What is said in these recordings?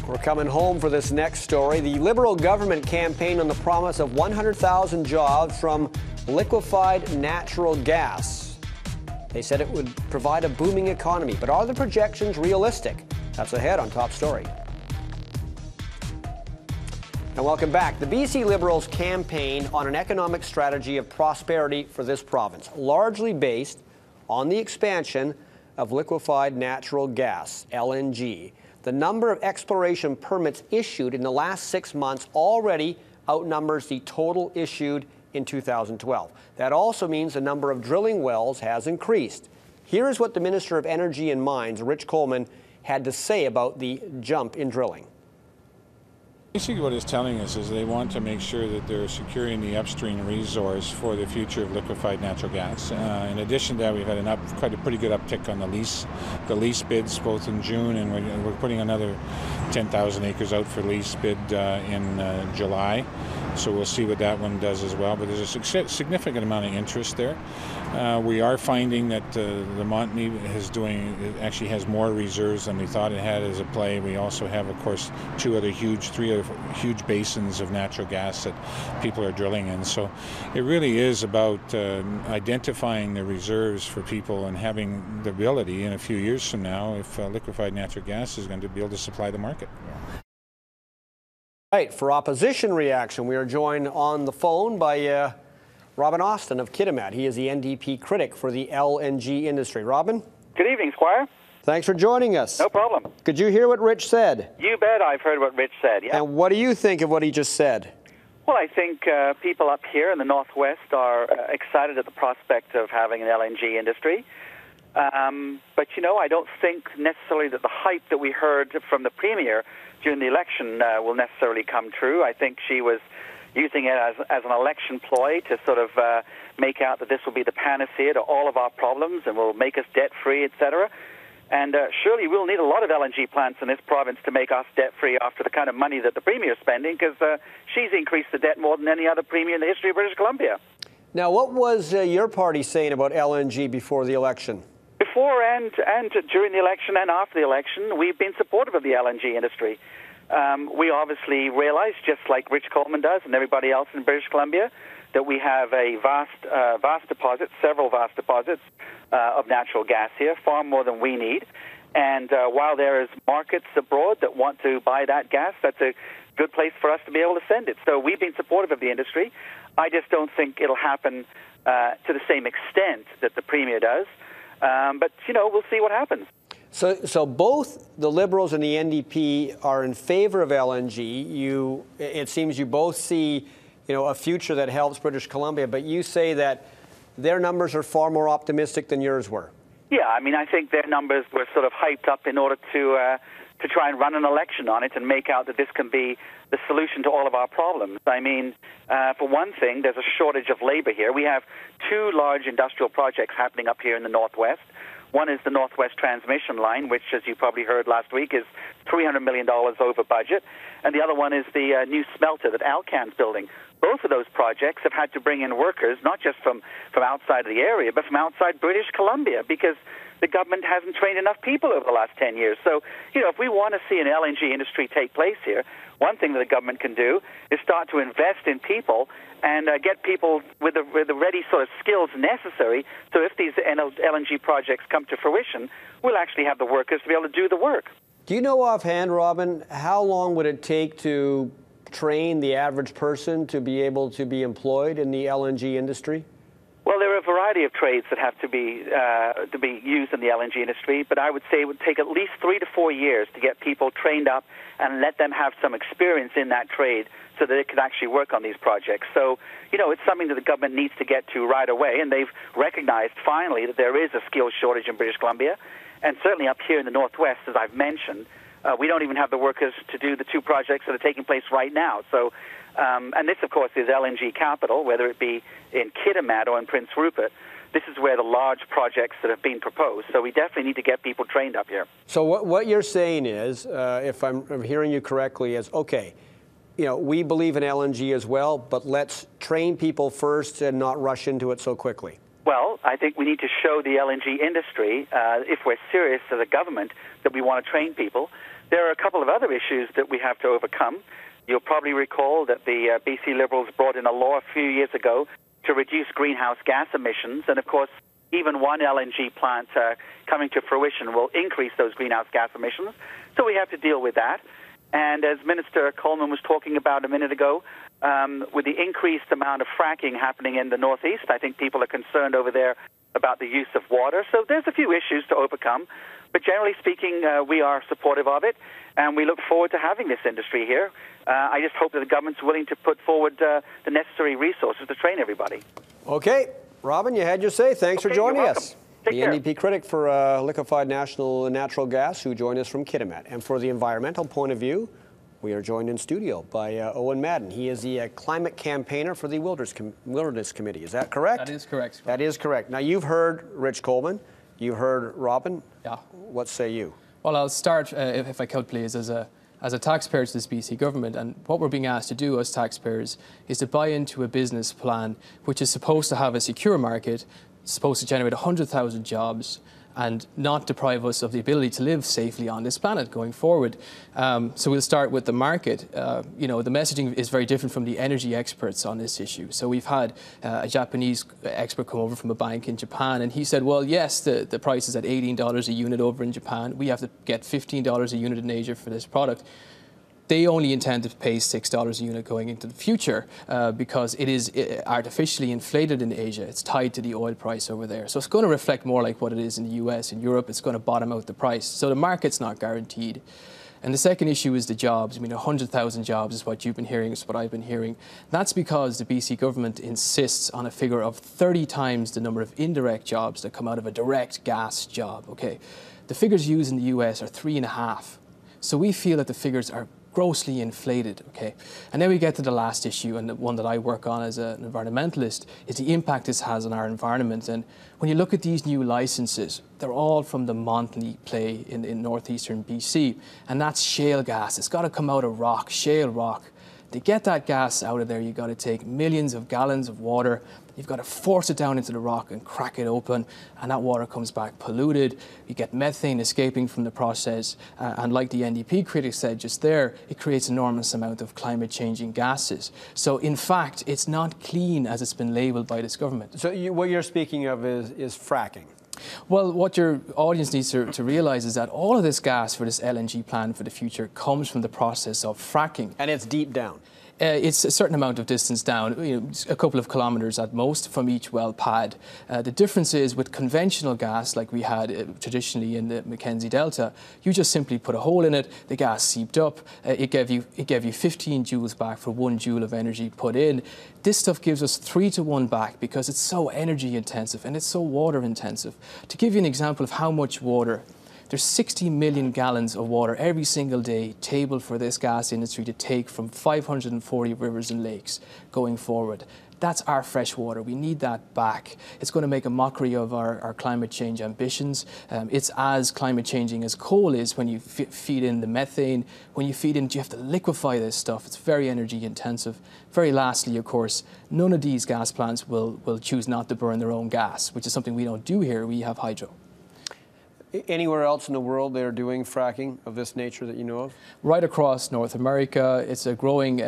We're coming home for this next story. The Liberal government campaigned on the promise of 100,000 jobs from liquefied natural gas. They said it would provide a booming economy, but are the projections realistic? That's ahead on Top Story. And welcome back. The BC Liberals campaigned on an economic strategy of prosperity for this province, largely based on the expansion of liquefied natural gas, LNG. The number of exploration permits issued in the last 6 months already outnumbers the total issued in 2012. That also means the number of drilling wells has increased. Here is what the Minister of Energy and Mines, Rich Coleman, had to say about the jump in drilling. Basically what it's telling us is they want to make sure that they're securing the upstream resource for the future of liquefied natural gas. In addition to that, we've had quite a pretty good uptick on the lease bids both in June, and we're putting another 10,000 acres out for lease bid in July. So we'll see what that one does as well. But there's a significant amount of interest there. We are finding that the Montney actually has more reserves than we thought it had as a play. We also have, of course, three other huge basins of natural gas that people are drilling in. So it really is about identifying the reserves for people and having the ability in a few years from now, if liquefied natural gas is going to be able to supply the market. Right, for opposition reaction, we are joined on the phone by Robin Austin of Kitimat. He is the NDP critic for the LNG industry. Robin? Good evening, Squire. Thanks for joining us. No problem. Could you hear what Rich said? You bet I've heard what Rich said, yeah. And what do you think of what he just said? Well, I think people up here in the Northwest are excited at the prospect of having an LNG industry. But, you know, I don't think necessarily that the hype that we heard from the Premier during the election will necessarily come true. I think she was using it as an election ploy to sort of make out that this will be the panacea to all of our problems and will make us debt-free, etc. And surely we'll need a lot of LNG plants in this province to make us debt-free after the kind of money that the Premier is spending, because she's increased the debt more than any other Premier in the history of British Columbia. Now, what was your party saying about LNG before the election? Before and during the election and after the election, we've been supportive of the LNG industry. We obviously realize, just like Rich Coleman does and everybody else in British Columbia, that we have a vast deposit, several vast deposits of natural gas here, far more than we need. And while there is markets abroad that want to buy that gas, that's a good place for us to be able to send it. So we've been supportive of the industry. I just don't think it'll happen to the same extent that the Premier does. But, you know, we'll see what happens. So both the Liberals and the NDP are in favor of LNG. It seems you both see, you know, a future that helps British Columbia, but you say that their numbers are far more optimistic than yours were. Yeah, I mean, I think their numbers were sort of hyped up in order to try and run an election on it and make out that this can be the solution to all of our problems. I mean, for one thing, there's a shortage of labor here. We have two large industrial projects happening up here in the Northwest. One is the Northwest Transmission Line, which, as you probably heard last week, is $300 million over budget. And the other one is the new smelter that Alcan's building. Both of those projects have had to bring in workers, not just from outside of the area, but from outside British Columbia, because the government hasn't trained enough people over the last 10 years. So, you know, if we want to see an LNG industry take place here, one thing that the government can do is start to invest in people and get people with the ready sort of skills necessary. So if these LNG projects come to fruition, we'll actually have the workers to be able to do the work. Do you know offhand, Robin, how long would it take to train the average person to be able to be employed in the LNG industry? Well, there are a variety of trades that have to be used in the LNG industry, but I would say it would take at least 3 to 4 years to get people trained up and let them have some experience in that trade so that it can actually work on these projects. So, you know, it's something that the government needs to get to right away, and they've recognized finally that there is a skills shortage in British Columbia, and certainly up here in the Northwest, as I've mentioned, we don't even have the workers to do the two projects that are taking place right now. So, and this, of course, is LNG capital, whether it be in Kitimat or in Prince Rupert. This is where the large projects that have been proposed. So we definitely need to get people trained up here. So what you're saying is, if I'm hearing you correctly, is, okay, you know, we believe in LNG as well, but let's train people first and not rush into it so quickly. Well, I think we need to show the LNG industry, if we're serious as a government, that we want to train people, there are a couple of other issues that we have to overcome. You'll probably recall that the BC Liberals brought in a law a few years ago to reduce greenhouse gas emissions, and of course, even one LNG plant coming to fruition will increase those greenhouse gas emissions. So we have to deal with that. And as Minister Coleman was talking about a minute ago, with the increased amount of fracking happening in the Northeast, I think people are concerned over there about the use of water. So there's a few issues to overcome. But generally speaking, we are supportive of it, and we look forward to having this industry here. I just hope that the government's willing to put forward the necessary resources to train everybody. Okay. Robin, you had your say. Thanks for joining us. Take care. NDP critic for liquefied natural gas who joined us from Kitimat. And for the environmental point of view, we are joined in studio by Eoin Madden. He is the climate campaigner for the Wilderness Committee. Is that correct? That is correct. That is correct. Now, you've heard Rich Coleman. You heard Robin. Yeah. What say you? Well, I'll start, if I could, please, as a taxpayer to this BC government. And what we're being asked to do as taxpayers is to buy into a business plan which is supposed to have a secure market, supposed to generate 100,000 jobs, and not deprive us of the ability to live safely on this planet going forward. So we'll start with the market. You know, the messaging is very different from the energy experts on this issue. So we've had a Japanese expert come over from a bank in Japan, and he said, well, yes, the price is at $18 a unit over in Japan. We have to get $15 a unit in Asia for this product. They only intend to pay $6 a unit going into the future because it is artificially inflated in Asia. It's tied to the oil price over there. So it's going to reflect more like what it is in the US. In Europe, it's going to bottom out the price. So the market's not guaranteed. And the second issue is the jobs. I mean, 100,000 jobs is what you've been hearing, is what I've been hearing. That's because the BC government insists on a figure of 30 times the number of indirect jobs that come out of a direct gas job, okay? The figures used in the US are 3.5. So we feel that the figures are grossly inflated, okay? And then we get to the last issue, and the one that I work on as an environmentalist, is the impact this has on our environment. And when you look at these new licenses, they're all from the Montney play in northeastern BC, and that's shale gas. It's got to come out of rock, shale rock. To get that gas out of there, you've got to take millions of gallons of water. You've got to force it down into the rock and crack it open, and that water comes back polluted. You get methane escaping from the process, and like the NDP critic said just there, it creates an enormous amount of climate-changing gases. So, in fact, it's not clean as it's been labelled by this government. So what you're speaking of is fracking. Well, what your audience needs to realise is that all of this gas for this LNG plan for the future comes from the process of fracking. And it's deep down. It's a certain amount of distance down, you know, a couple of kilometres at most from each well pad. The difference is with conventional gas, like we had traditionally in the Mackenzie Delta, you just simply put a hole in it, the gas seeped up, it gave you 15 joules back for 1 joule of energy put in. This stuff gives us 3 to 1 back because it's so energy intensive and it's so water intensive. To give you an example of how much water, there's 60 million gallons of water every single day tabled for this gas industry to take from 540 rivers and lakes going forward. That's our fresh water. We need that back. It's going to make a mockery of our climate change ambitions. It's as climate changing as coal is when you feed in the methane. When you feed in, you have to liquefy this stuff. It's very energy intensive. Very lastly, of course, none of these gas plants will choose not to burn their own gas, which is something we don't do here. We have hydro. Anywhere else in the world they're doing fracking of this nature that you know of? Right across North America, it's a growing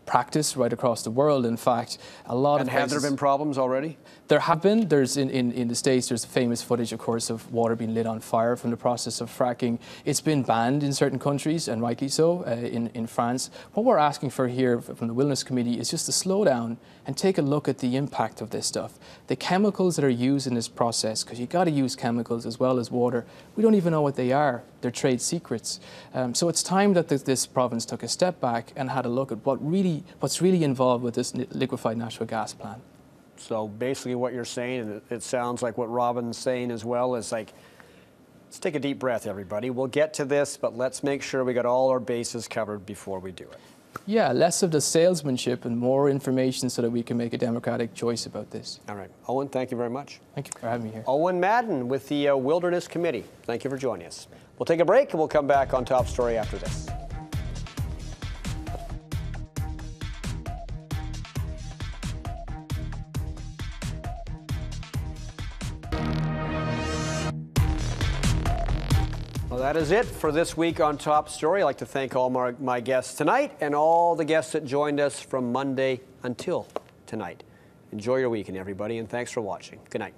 practice right across the world. In fact, a lot of places. And have there been problems already? There have been. There's in the States, there's famous footage, of course, of water being lit on fire from the process of fracking. It's been banned in certain countries, and rightly so, in France. What we're asking for here from the Wilderness Committee is just to slow down and take a look at the impact of this stuff. The chemicals that are used in this process, because you've got to use chemicals as well as water, we don't even know what they are. They're trade secrets. So it's time that this province took a step back and had a look at what's really involved with this liquefied natural gas plan. So basically what you're saying, and it sounds like what Robin's saying as well, is like, let's take a deep breath, everybody. We'll get to this, but let's make sure we got all our bases covered before we do it. Yeah, less of the salesmanship and more information so that we can make a democratic choice about this. All right. Eoin, thank you very much. Thank you for having me here. Eoin Madden with the Wilderness Committee. Thank you for joining us. We'll take a break and we'll come back on Top Story after this. Well, That is it for this week on Top Story. I'd like to thank all my guests tonight and all the guests that joined us from Monday until tonight. Enjoy your weekend, everybody, and thanks for watching. Good night.